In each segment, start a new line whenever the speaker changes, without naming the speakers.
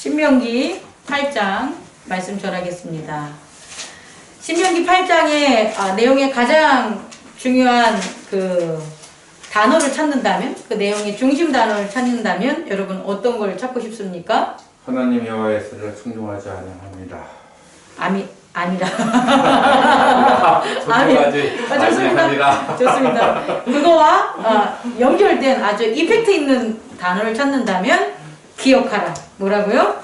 신명기 8장 말씀 전하겠습니다. 신명기 8장의 내용의 가장 중요한 그 단어를 찾는다면, 그 내용의 중심 단어를 찾는다면 여러분 어떤 걸 찾고 싶습니까?
하나님 여호와의 수를 충동하지 아니합니다.
아니다.
충동하지 아니합니다.
좋습니다. 그거와 연결된 아주 이펙트 있는 단어를 찾는다면 기억하라. 뭐라고요?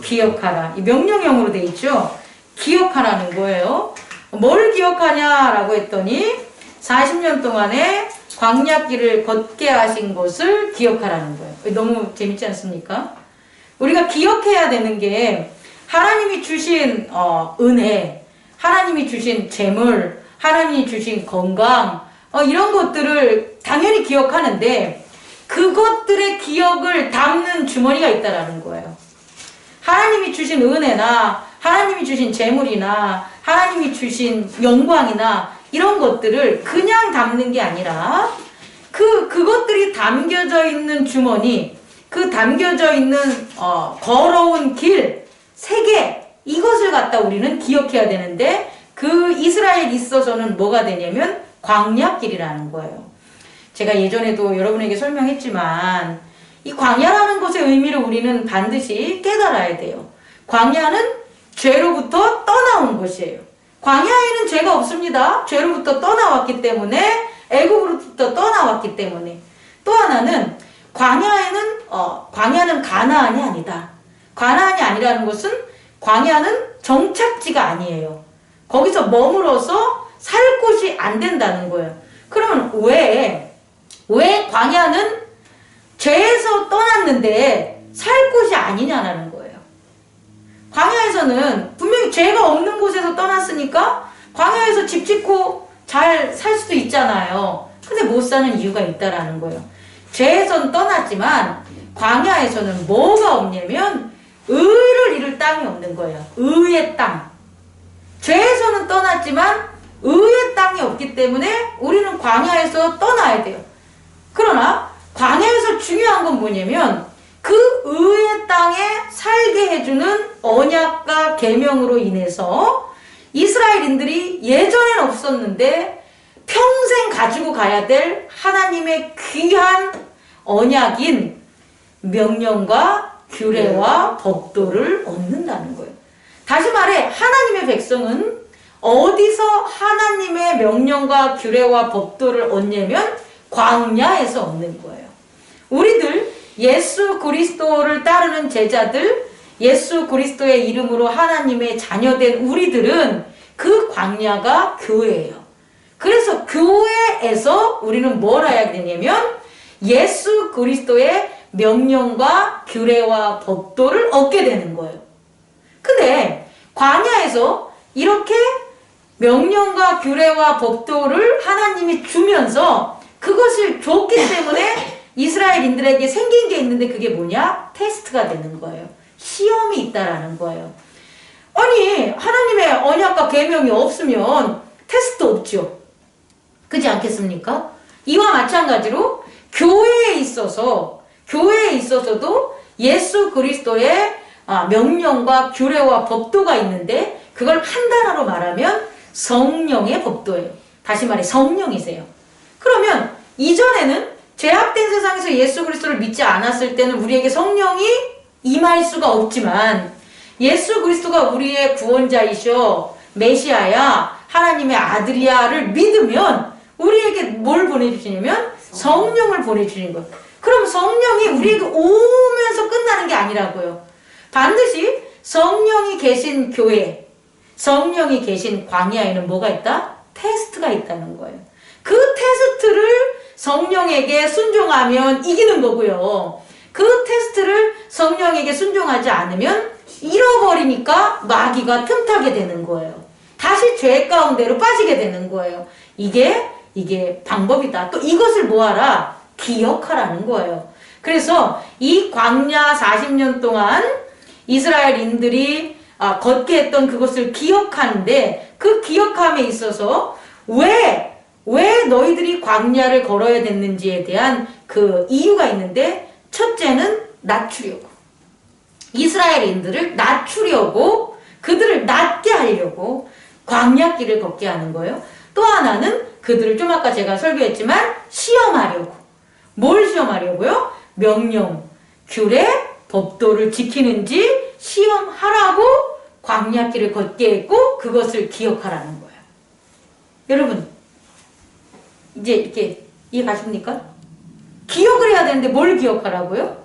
기억하라. 이 명령형으로 돼 있죠. 기억하라는 거예요. 뭘 기억하냐라고 했더니 40년 동안에 광야길을 걷게 하신 것을 기억하라는 거예요. 너무 재밌지 않습니까? 우리가 기억해야 되는 게 하나님이 주신 은혜, 하나님이 주신 재물, 하나님이 주신 건강, 이런 것들을 당연히 기억하는데 그것들의 기억을 담는 주머니가 있다라는 거예요. 하나님이 주신 은혜나 하나님이 주신 재물이나 하나님이 주신 영광이나 이런 것들을 그냥 담는 게 아니라 그것들이 담겨져 있는 주머니, 그 담겨져 있는 걸어온 길, 세계, 이것을 갖다 우리는 기억해야 되는데 그 이스라엘에 있어서는 뭐가 되냐면 광야길이라는 거예요. 제가 예전에도 여러분에게 설명했지만 이 광야라는 것의 의미를 우리는 반드시 깨달아야 돼요. 광야는 죄로부터 떠나온 것이에요. 광야에는 죄가 없습니다. 죄로부터 떠나왔기 때문에, 애국으로부터 떠나왔기 때문에. 또 하나는 광야는 가나안이 아니다. 가나안이 아니라는 것은 광야는 정착지가 아니에요. 거기서 머물어서 살 곳이 안 된다는 거예요. 그러면 왜 광야는 죄에서 떠났는데 살 곳이 아니냐라는 거예요. 광야에서는 분명히 죄가 없는 곳에서 떠났으니까 광야에서 집 짓고 잘 살 수도 있잖아요. 근데 못 사는 이유가 있다라는 거예요. 죄에서는 떠났지만 광야에서는 뭐가 없냐면 의를 이룰 땅이 없는 거예요. 의의 땅. 죄에서는 떠났지만 의의 땅이 없기 때문에 우리는 광야에서 떠나야 돼요. 그러나 광야에서 중요한 건 뭐냐면 그 의의 땅에 살게 해주는 언약과 계명으로 인해서 이스라엘인들이 예전엔 없었는데 평생 가지고 가야 될 하나님의 귀한 언약인 명령과 규례와 법도를 얻는다는 거예요. 다시 말해 하나님의 백성은 어디서 하나님의 명령과 규례와 법도를 얻냐면 광야에서 얻는 거예요. 우리들 예수 그리스도를 따르는 제자들, 예수 그리스도의 이름으로 하나님의 자녀된 우리들은 그 광야가 교회예요. 그래서 교회에서 우리는 뭘 해야 되냐면 예수 그리스도의 명령과 규례와 법도를 얻게 되는 거예요. 근데 광야에서 이렇게 명령과 규례와 법도를 하나님이 주면서 그것을 줬기 때문에 이스라엘인들에게 생긴 게 있는데 그게 뭐냐? 테스트가 되는 거예요. 시험이 있다라는 거예요. 아니 하나님의 언약과 계명이 없으면 테스트 없죠. 그렇지 않겠습니까? 이와 마찬가지로 교회에 있어서도 예수 그리스도의 명령과 규례와 법도가 있는데 그걸 한 단어로 말하면 성령의 법도예요. 다시 말해 성령이세요. 그러면 이전에는 죄악된 세상에서 예수 그리스도를 믿지 않았을 때는 우리에게 성령이 임할 수가 없지만 예수 그리스도가 우리의 구원자이셔 메시아야 하나님의 아들이야를 믿으면 우리에게 뭘 보내주시냐면 성령을 보내주시는 거예요. 그럼 성령이 우리에게 오면서 끝나는 게 아니라고요. 반드시 성령이 계신 교회, 성령이 계신 광야에는 뭐가 있다? 테스트가 있다는 거예요. 그 테스트를 성령에게 순종하면 이기는 거고요. 그 테스트를 성령에게 순종하지 않으면 잃어버리니까 마귀가 틈타게 되는 거예요. 다시 죄 가운데로 빠지게 되는 거예요. 이게 방법이다. 또 이것을 뭐하라? 기억하라는 거예요. 그래서 이 광야 40년 동안 이스라엘인들이 걷게 했던 그것을 기억하는데 그 기억함에 있어서 왜 너희들이 광야를 걸어야 됐는지에 대한 그 이유가 있는데 첫째는 낮추려고. 이스라엘인들을 낮추려고 그들을 낮게 하려고 광야길을 걷게 하는 거예요. 또 하나는 그들을 좀 아까 제가 설교했지만 시험하려고. 뭘 시험하려고요? 명령, 규례, 법도를 지키는지 시험하라고 광야길을 걷게 했고 그것을 기억하라는 거예요. 여러분 이제 이렇게 이해 가십니까? 기억을 해야 되는데 뭘 기억하라고요?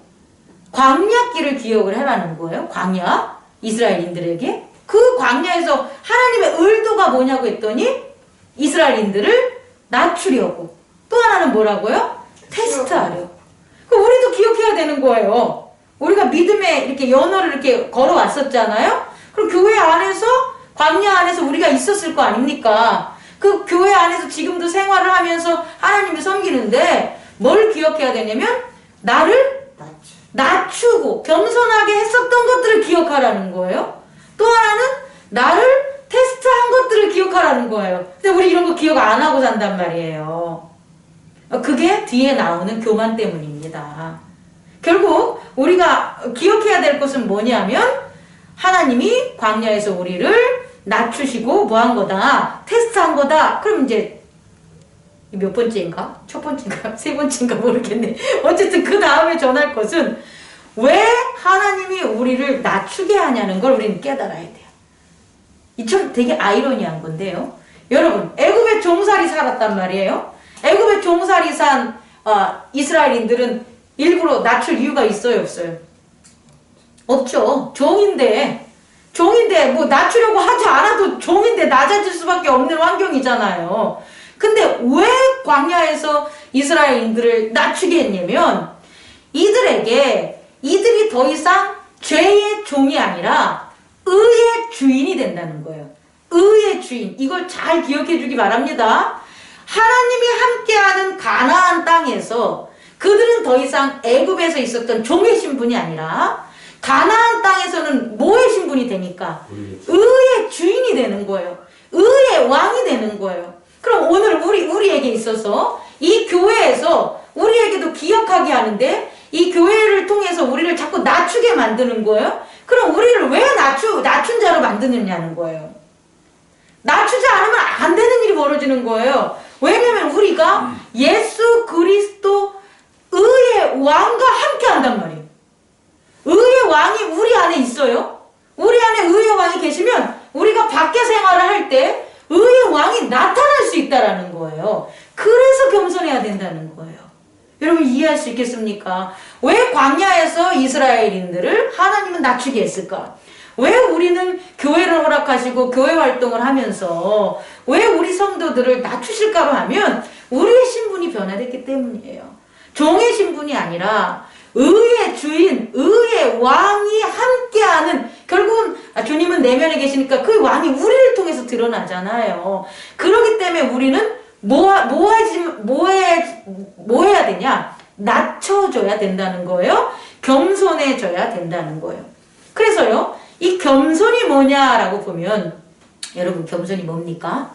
광야길을 기억을 해라는 거예요. 광야, 이스라엘인들에게. 그 광야에서 하나님의 의도가 뭐냐고 했더니 이스라엘인들을 낮추려고. 또 하나는 뭐라고요? 테스트하려고. 그럼 우리도 기억해야 되는 거예요. 우리가 믿음에 이렇게 연어를 이렇게 걸어왔었잖아요. 그럼 교회 안에서, 광야 안에서 우리가 있었을 거 아닙니까? 그 교회 안에서 지금도 생활을 하면서 하나님을 섬기는데 뭘 기억해야 되냐면 나를 낮추고 겸손하게 했었던 것들을 기억하라는 거예요. 또 하나는 나를 테스트한 것들을 기억하라는 거예요. 근데 우리 이런 거 기억 안 하고 산단 말이에요. 그게 뒤에 나오는 교만 때문입니다. 결국 우리가 기억해야 될 것은 뭐냐면 하나님이 광야에서 우리를 낮추시고 뭐 한 거다? 테스트한 거다. 그럼 이제 몇 번째인가? 첫 번째인가? 세 번째인가 모르겠네. 어쨌든 그 다음에 전할 것은 왜 하나님이 우리를 낮추게 하냐는 걸 우리는 깨달아야 돼요. 이 참 되게 아이러니한 건데요. 여러분, 애굽에 종살이 살았단 말이에요. 애굽에 종살이 산 이스라엘인들은 일부러 낮출 이유가 있어요, 없어요? 없죠. 종인데 뭐 낮추려고 하지 않아도 종인데 낮아질 수밖에 없는 환경이잖아요. 근데 왜 광야에서 이스라엘인들을 낮추게 했냐면 이들이 더 이상 죄의 종이 아니라 의의 주인이 된다는 거예요. 의의 주인. 이걸 잘 기억해 주기 바랍니다. 하나님이 함께하는 가나안 땅에서 그들은 더 이상 애굽에서 있었던 종의 신분이 아니라 가나안 땅에서는 뭐의 신분이 되니까? 의의 주인이 되는 거예요. 의의 왕이 되는 거예요. 그럼 오늘 우리에게 있어서 이 교회에서 우리에게도 기억하게 하는데 이 교회를 통해서 우리를 자꾸 낮추게 만드는 거예요. 그럼 우리를 왜 낮춘 자로 만드느냐는 거예요. 낮추지 않으면 안 되는 일이 벌어지는 거예요. 왜냐면 우리가 예수 그리스도 의의 왕과 함께 한단 말이에요. 의의 왕이 우리 안에 있어요. 우리 안에 의의 왕이 계시면 우리가 밖에 생활을 할 때 의의 왕이 나타날 수 있다라는 거예요. 그래서 겸손해야 된다는 거예요. 여러분 이해할 수 있겠습니까? 왜 광야에서 이스라엘인들을 하나님은 낮추게 했을까? 왜 우리는 교회를 허락하시고 교회 활동을 하면서 왜 우리 성도들을 낮추실까로 하면 우리의 신분이 변화됐기 때문이에요. 종의 신분이 아니라 의의 주인, 의의 왕이 함께하는, 결국은 주님은 내면에 계시니까 그 왕이 우리를 통해서 드러나잖아요. 그렇기 때문에 우리는 뭐 해야 되냐? 낮춰줘야 된다는 거예요. 겸손해져야 된다는 거예요. 그래서요, 이 겸손이 뭐냐라고 보면, 여러분 겸손이 뭡니까?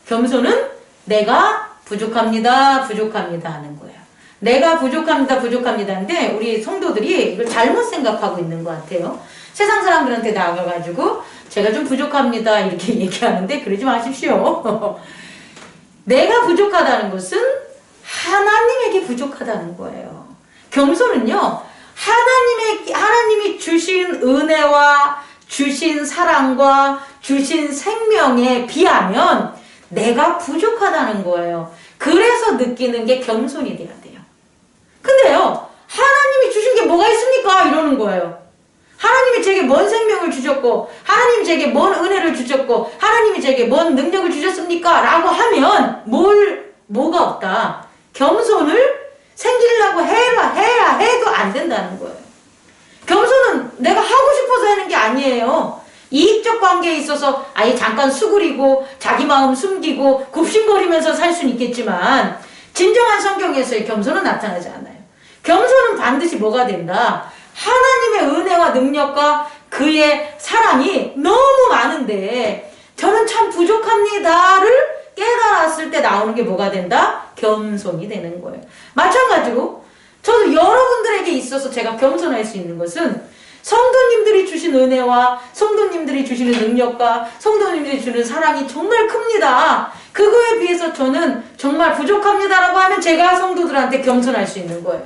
겸손은 내가 부족합니다 하는 거예요. 내가 부족합니다 하는데 우리 성도들이 이걸 잘못 생각하고 있는 것 같아요. 세상 사람들한테 나가가지고 제가 좀 부족합니다 이렇게 얘기하는데 그러지 마십시오. 내가 부족하다는 것은 하나님에게 부족하다는 거예요. 겸손은요, 하나님이 주신 은혜와 주신 사랑과 주신 생명에 비하면 내가 부족하다는 거예요. 그래서 느끼는 게 겸손이 돼야 돼요. 근데요, 하나님이 주신 게 뭐가 있습니까? 이러는 거예요. 하나님이 제게 뭔 생명을 주셨고, 하나님이 제게 뭔 은혜를 주셨고, 하나님이 제게 뭔 능력을 주셨습니까? 라고 하면 뭐가 없다. 겸손을 생기려고 해야 해도 안 된다는 거예요. 겸손은 내가 하고 싶어서 하는 게 아니에요. 이익적 관계에 있어서 아예 잠깐 수그리고 자기 마음 숨기고 굽신거리면서 살 수는 있겠지만 진정한 성경에서의 겸손은 나타나지 않아요. 겸손은 반드시 뭐가 된다? 하나님의 은혜와 능력과 그의 사랑이 너무 많은데 저는 참 부족합니다를 깨달았을 때 나오는 게 뭐가 된다? 겸손이 되는 거예요. 마찬가지로 저도 여러분들에게 있어서 제가 겸손할 수 있는 것은 성도님들이 주신 은혜와 성도님들이 주시는 능력과 성도님들이 주는 사랑이 정말 큽니다. 그거에 비해서 저는 정말 부족합니다라고 하면 제가 성도들한테 겸손할 수 있는 거예요.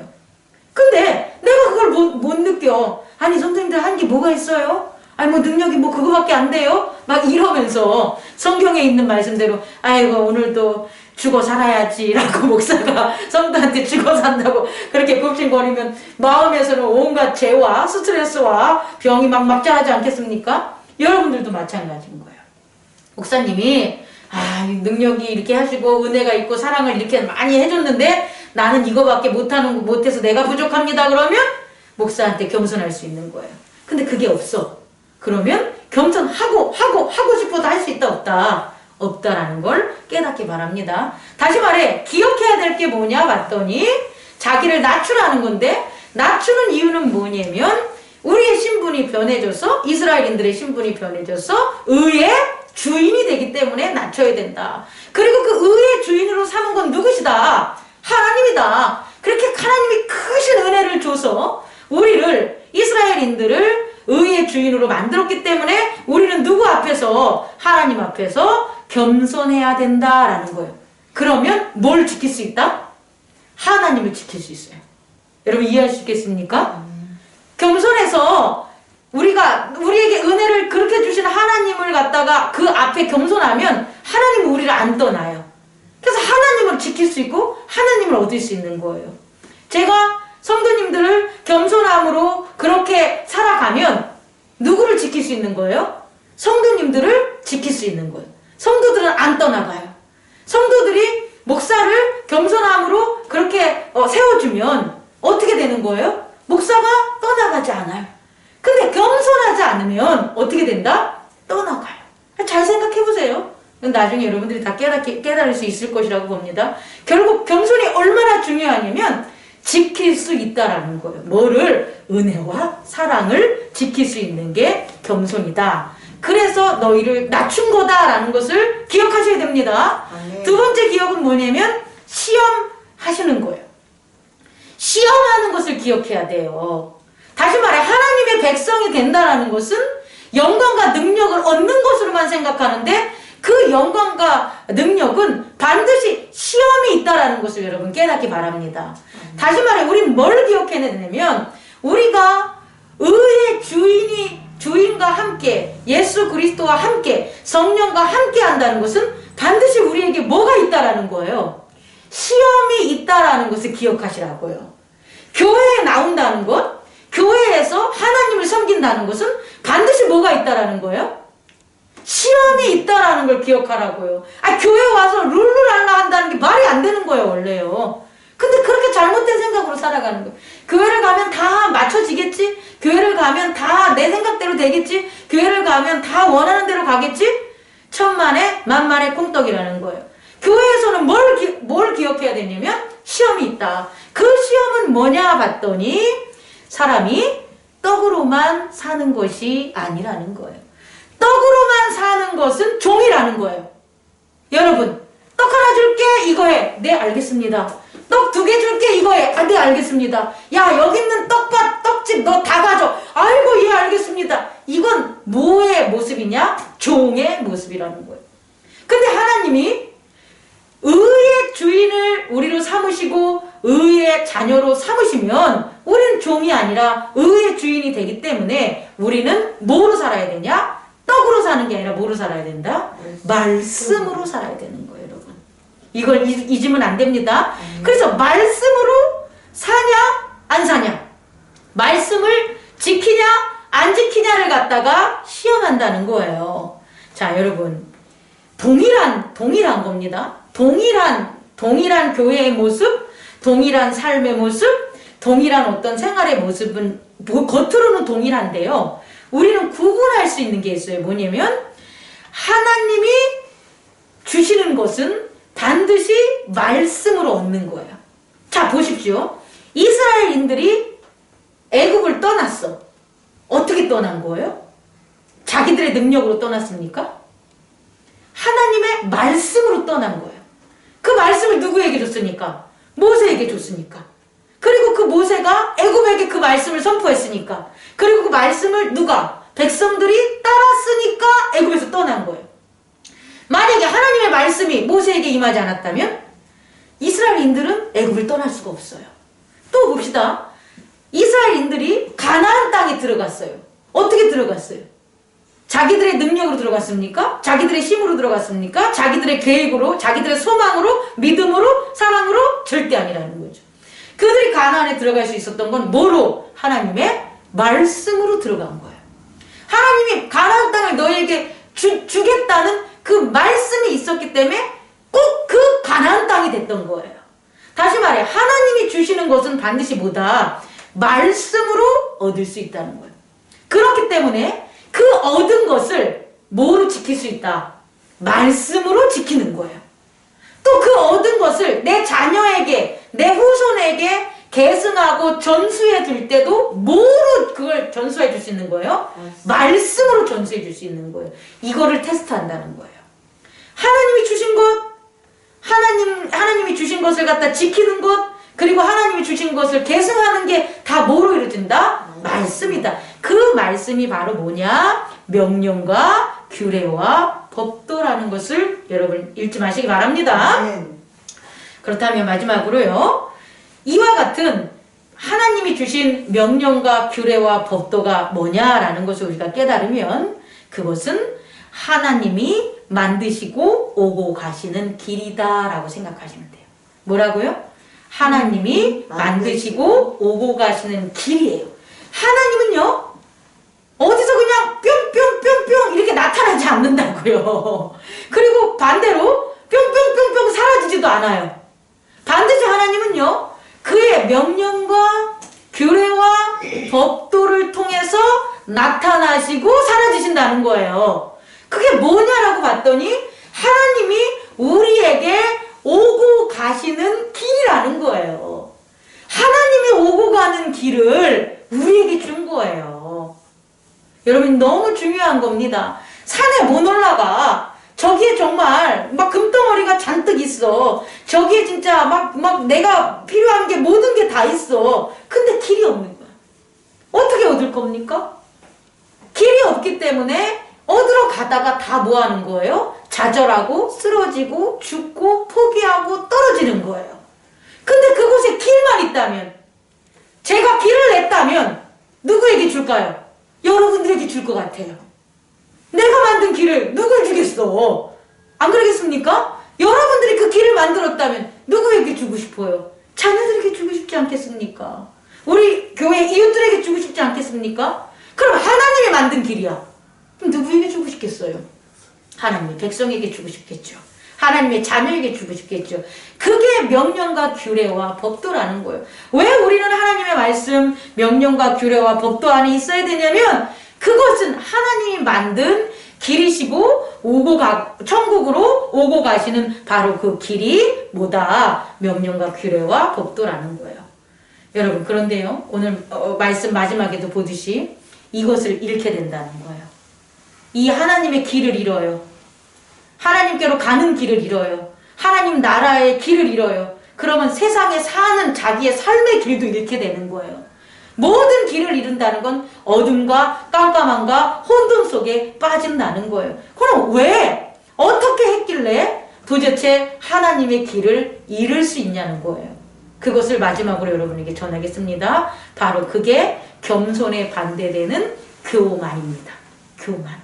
근데 내가 그걸 못 느껴. 아니 성도님들 한 게 뭐가 있어요? 아니 뭐 능력이 뭐 그거밖에 안 돼요? 막 이러면서 성경에 있는 말씀대로 아이고 오늘도 죽어 살아야지 라고 목사가 성도한테 죽어 산다고 그렇게 굽신거리면 마음에서는 온갖 죄와 스트레스와 병이 막 자라지 않겠습니까? 여러분들도 마찬가지인 거예요. 목사님이 능력이 이렇게 하시고 은혜가 있고 사랑을 이렇게 많이 해줬는데 나는 이거밖에 못해서 내가 부족합니다. 그러면 목사한테 겸손할 수 있는 거예요. 근데 그게 없어. 그러면 겸손하고 하고 싶어도 할 수 있다 없다? 없다라는 걸 깨닫기 바랍니다. 다시 말해 기억해야 될 게 뭐냐 봤더니 자기를 낮추라는 건데 낮추는 이유는 뭐냐면 우리의 신분이 변해져서 이스라엘인들의 신분이 변해져서 의의 주인이 되기 때문에 낮춰야 된다. 그리고 그 의의 주인으로 삼은 건 누구시다? 하나님이다. 그렇게 하나님이 크신 은혜를 줘서 우리를 이스라엘인들을 의의 주인으로 만들었기 때문에 우리는 누구 앞에서? 하나님 앞에서 겸손해야 된다라는 거예요. 그러면 뭘 지킬 수 있다? 하나님을 지킬 수 있어요. 여러분 이해할 수 있겠습니까? 겸손해서 우리에게 은혜를 그렇게 주신 하나님을 갖다가 그 앞에 겸손하면 하나님은 우리를 안 떠나요. 그래서 하나님을 지킬 수 있고 하나님을 얻을 수 있는 거예요. 제가 성도님들을 겸손함으로 그렇게 살아가면 누구를 지킬 수 있는 거예요? 성도님들을 지킬 수 있는 거예요. 성도들은 안 떠나가요. 성도들이 목사를 겸손함으로 그렇게 세워주면 어떻게 되는 거예요? 목사가 떠나가지 않아요. 근데 겸손하지 않으면 어떻게 된다? 떠나가요. 잘 생각해보세요. 나중에 여러분들이 다 깨달을 수 있을 것이라고 봅니다. 결국 겸손이 얼마나 중요하냐면 지킬 수 있다라는 거예요. 뭐를? 은혜와 사랑을 지킬 수 있는 게 겸손이다. 그래서 너희를 낮춘 거다라는 것을 기억하셔야 됩니다. 두 번째 기억은 뭐냐면 시험하시는 거예요. 시험하는 것을 기억해야 돼요. 다시 말해 하나님의 백성이 된다라는 것은 영광과 능력을 얻는 것으로만 생각하는데 그 영광과 능력은 반드시 시험이 있다라는 것을 여러분 깨닫기 바랍니다. 다시 말해 우리는 뭘 기억해야 되냐면 우리가 의의 주인과 함께 예수 그리스도와 함께 성령과 함께 한다는 것은 반드시 우리에게 뭐가 있다라는 거예요. 시험이 있다라는 것을 기억하시라고요. 교회에 나온다는 것, 교회에서 하나님을 섬긴다는 것은 반드시 뭐가 있다라는 거예요? 시험이 있다라는 걸 기억하라고요. 교회 와서 룰루랄라 한다는 게 말이 안 되는 거예요, 원래요. 근데 그렇게 잘못된 생각으로 살아가는 거예요. 교회를 가면 다 맞춰지겠지? 교회를 가면 다 내 생각대로 되겠지? 교회를 가면 다 원하는 대로 가겠지? 천만에 만만의 콩떡이라는 거예요. 교회에서는 뭘 기억해야 되냐면 시험이 있다. 그 시험은 뭐냐 봤더니 사람이 떡으로만 사는 것이 아니라는 거예요. 떡으로만 사는 것은 종이라는 거예요. 여러분, 떡 하나 줄게, 이거 해. 네, 알겠습니다. 떡 2개 줄게, 이거 해. 네, 알겠습니다. 야, 여기 있는 떡밥, 떡집 너 다 가져. 아이고, 예, 알겠습니다. 이건 뭐의 모습이냐? 종의 모습이라는 거예요. 근데 하나님이 의의 주인을 우리로 삼으시고 의의 자녀로 삼으시면 우리는 종이 아니라 의의 주인이 되기 때문에 우리는 뭐로 살아야 되냐? 떡으로 사는 게 아니라 뭐로 살아야 된다? 말씀으로 살아야 되는 거예요, 여러분. 이걸 잊으면 안 됩니다. 그래서 말씀으로 사냐, 안 사냐? 말씀을 지키냐, 안 지키냐를 갖다가 시험한다는 거예요. 자, 여러분. 동일한 겁니다. 동일한 교회의 모습, 동일한 삶의 모습, 동일한 어떤 생활의 모습은 겉으로는 동일한데요. 우리는 구분할 수 있는 게 있어요. 뭐냐면 하나님이 주시는 것은 반드시 말씀으로 얻는 거예요. 자, 보십시오. 이스라엘인들이 애굽을 떠났어. 어떻게 떠난 거예요? 자기들의 능력으로 떠났습니까? 하나님의 말씀으로 떠난 거예요. 그 말씀을 누구에게 줬습니까? 모세에게 줬으니까. 그리고 그 모세가 애굽에게 그 말씀을 선포했으니까. 그리고 그 말씀을 누가? 백성들이 따랐으니까 애굽에서 떠난 거예요. 만약에 하나님의 말씀이 모세에게 임하지 않았다면 이스라엘인들은 애굽을 떠날 수가 없어요. 또 봅시다. 이스라엘인들이 가나안 땅에 들어갔어요. 어떻게 들어갔어요? 자기들의 능력으로 들어갔습니까? 자기들의 힘으로 들어갔습니까? 자기들의 계획으로, 자기들의 소망으로, 믿음으로, 사랑으로? 절대 아니라는 거죠. 그들이 가나안에 들어갈 수 있었던 건 뭐로? 하나님의 말씀으로 들어간 거예요. 하나님이 가나안 땅을 너희에게 주겠다는 그 말씀이 있었기 때문에 꼭 그 가나안 땅이 됐던 거예요. 다시 말해 하나님이 주시는 것은 반드시 뭐다? 말씀으로 얻을 수 있다는 거예요. 그렇기 때문에 그 얻은 것을 뭐로 지킬 수 있다? 말씀으로 지키는 거예요. 또 그 얻은 것을 내 자녀에게, 내 후손에게 계승하고 전수해 줄 때도 뭐로 그걸 전수해 줄 수 있는 거예요? 말씀으로 전수해 줄 수 있는 거예요. 이거를 테스트한다는 거예요. 하나님이 주신 것, 하나님이 주신 것을 갖다 지키는 것, 그리고 하나님이 주신 것을 계승하는 게 다 뭐로 이루어진다? 말씀이다. 그 말씀이 바로 뭐냐? 명령과 규례와 법도라는 것을 여러분 잊지 마시기 바랍니다. 그렇다면 마지막으로요. 이와 같은 하나님이 주신 명령과 규례와 법도가 뭐냐라는 것을 우리가 깨달으면 그것은 하나님이 만드시고 오고 가시는 길이다라고 생각하시면 돼요. 뭐라고요? 하나님이 만드시고 오고 가시는 길이에요. 하나님은요, 어디서 그냥 뿅뿅뿅뿅 이렇게 나타나지 않는다고요. 그리고 반대로 뿅뿅뿅뿅 사라지지도 않아요. 반드시 하나님은요, 그의 명령과 규례와 법도를 통해서 나타나시고 사라지신다는 거예요. 그게 뭐냐라고 봤더니 하나님이 우리에게 오고 가시는 길이라는 거예요. 하나님이 오고 가는 길을 우리에게 준 거예요. 여러분 너무 중요한 겁니다. 산에 못 올라가. 저기에 정말 막 금덩어리가 잔뜩 있어. 저기에 진짜 막 내가 필요한 게 모든 게 다 있어. 근데 길이 없는 거야. 어떻게 얻을 겁니까? 길이 없기 때문에 어디로 가다가 다 뭐 하는 거예요? 좌절하고 쓰러지고 죽고 포기하고 떨어지는 거예요. 근데 그곳에 길만 있다면, 제가 길을 냈다면 누구에게 줄까요? 여러분들에게 줄 것 같아요. 내가 만든 길을 누굴 주겠어? 안 그러겠습니까? 여러분들이 그 길을 만들었다면 누구에게 주고 싶어요? 자녀들에게 주고 싶지 않겠습니까? 우리 교회 이웃들에게 주고 싶지 않겠습니까? 그럼 하나님이 만든 길이야. 그럼 누구에게 주고 싶겠어요? 하나님의 백성에게 주고 싶겠죠. 하나님의 자녀에게 주고 싶겠죠. 그게 명령과 규례와 법도라는 거예요. 왜 우리는 하나님의 말씀, 명령과 규례와 법도 안에 있어야 되냐면 그것은 하나님이 만든 길이시고 천국으로 오고 가시는 바로 그 길이 뭐다? 명령과 규례와 법도라는 거예요. 여러분 그런데요. 오늘 말씀 마지막에도 보듯이 이것을 잃게 된다는 거예요. 이 하나님의 길을 잃어요. 하나님께로 가는 길을 잃어요. 하나님 나라의 길을 잃어요. 그러면 세상에 사는 자기의 삶의 길도 잃게 되는 거예요. 모든 길을 잃는다는 건 어둠과 깜깜함과 혼돈 속에 빠진다는 거예요. 그럼 왜? 어떻게 했길래 도대체 하나님의 길을 잃을 수 있냐는 거예요. 그것을 마지막으로 여러분에게 전하겠습니다. 바로 그게 겸손에 반대되는 교만입니다. 교만.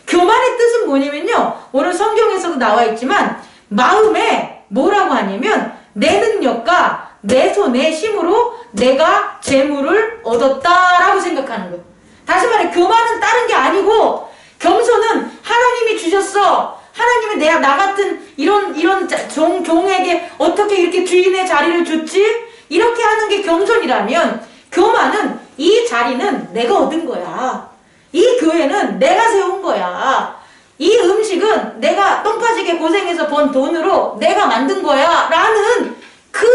교만의 뜻은 뭐냐면요. 오늘 성경에서도 나와 있지만 마음에 뭐라고 하냐면 내 능력과 내 손의 힘으로 내가 재물을 얻었다라고 생각하는 거예요. 다시 말해 교만은 다른 게 아니고 겸손은 하나님이 주셨어. 하나님이 나 같은 이런 종에게 어떻게 이렇게 주인의 자리를 줬지? 이렇게 하는 게 겸손이라면 교만은 이 자리는 내가 얻은 거야. 이 교회는 내가 세운 거야. 이 음식은 내가 똥 빠지게 고생해서 번 돈으로 내가 만든 거야. 라는 그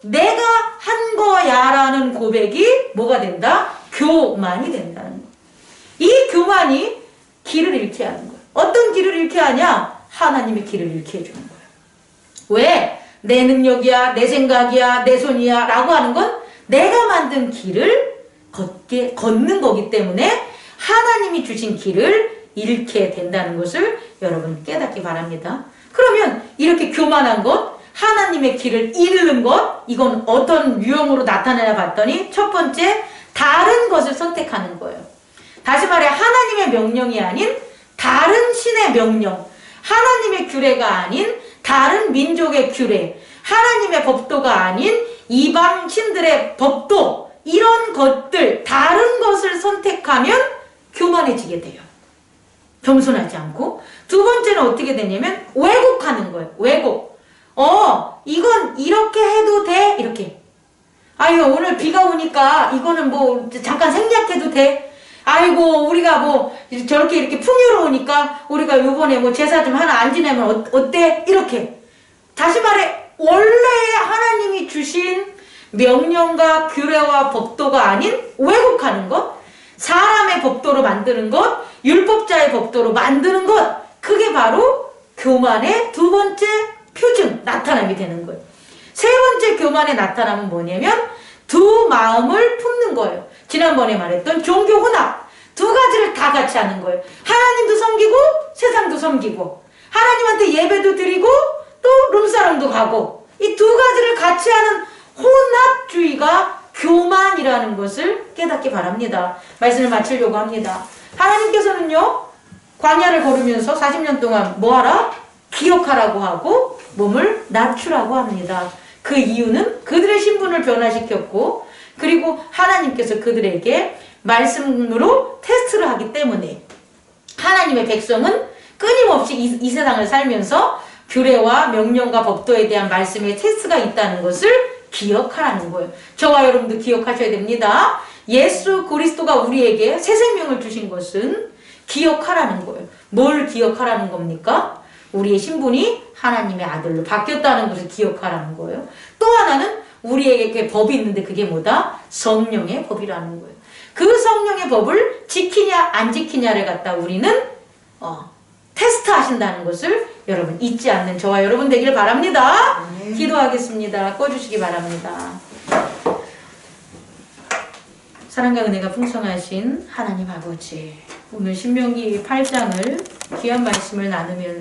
내가 한 거야 라는 고백이 뭐가 된다? 교만이 된다는 거야. 이 교만이 길을 잃게 하는 거야. 어떤 길을 잃게 하냐? 하나님의 길을 잃게 해주는 거야. 왜? 내 능력이야, 내 생각이야, 내 손이야 라고 하는 건 내가 만든 길을 걷는 거기 때문에 하나님이 주신 길을 잃게 된다는 것을 여러분 깨닫기 바랍니다. 그러면 이렇게 교만한 것, 하나님의 길을 잃는 것, 이건 어떤 유형으로 나타나냐 봤더니 첫 번째, 다른 것을 선택하는 거예요. 다시 말해 하나님의 명령이 아닌 다른 신의 명령, 하나님의 규례가 아닌 다른 민족의 규례, 하나님의 법도가 아닌 이방 신들의 법도, 이런 것들, 다른 것을 선택하면 교만해지게 돼요. 겸손하지 않고. 두 번째는 어떻게 되냐면 왜곡하는 거예요. 왜곡. 이건 이렇게 해도 돼? 이렇게. 아유, 오늘 비가 오니까 이거는 뭐 잠깐 생략해도 돼? 아이고, 우리가 뭐 저렇게 이렇게 풍요로우니까 우리가 요번에 뭐 제사 좀 하나 안 지내면 어때? 이렇게. 다시 말해 원래 하나님이 주신 명령과 규례와 법도가 아닌 왜곡하는 것, 사람의 법도로 만드는 것, 율법자의 법도로 만드는 것, 그게 바로 교만의 두 번째 표징, 나타남이 되는 거예요. 세 번째 교만의 나타남은 뭐냐면 두 마음을 품는 거예요. 지난번에 말했던 종교 혼합, 두 가지를 다 같이 하는 거예요. 하나님도 섬기고 세상도 섬기고, 하나님한테 예배도 드리고 또 룸사롱도 가고, 이 두 가지를 같이 하는 혼합주의가 교만이라는 것을 깨닫기 바랍니다. 말씀을 마치려고 합니다. 하나님께서는요, 광야를 걸으면서 40년 동안 뭐하라? 기억하라고 하고 몸을 낮추라고 합니다. 그 이유는 그들의 신분을 변화시켰고, 그리고 하나님께서 그들에게 말씀으로 테스트를 하기 때문에, 하나님의 백성은 끊임없이 이 세상을 살면서 규례와 명령과 법도에 대한 말씀의 테스트가 있다는 것을 기억하라는 거예요. 저와 여러분도 기억하셔야 됩니다. 예수 그리스도가 우리에게 새 생명을 주신 것은 기억하라는 거예요. 뭘 기억하라는 겁니까? 우리의 신분이 하나님의 아들로 바뀌었다는 것을 기억하라는 거예요. 또 하나는 우리에게 법이 있는데 그게 뭐다? 성령의 법이라는 거예요. 그 성령의 법을 지키냐 안 지키냐를 갖다 우리는 테스트 하신다는 것을 여러분 잊지 않는 저와 여러분 되길 바랍니다. 기도하겠습니다. 꺼주시기 바랍니다. 사랑과 은혜가 풍성하신 하나님 아버지, 오늘 신명기 8장을 귀한 말씀을 나누면서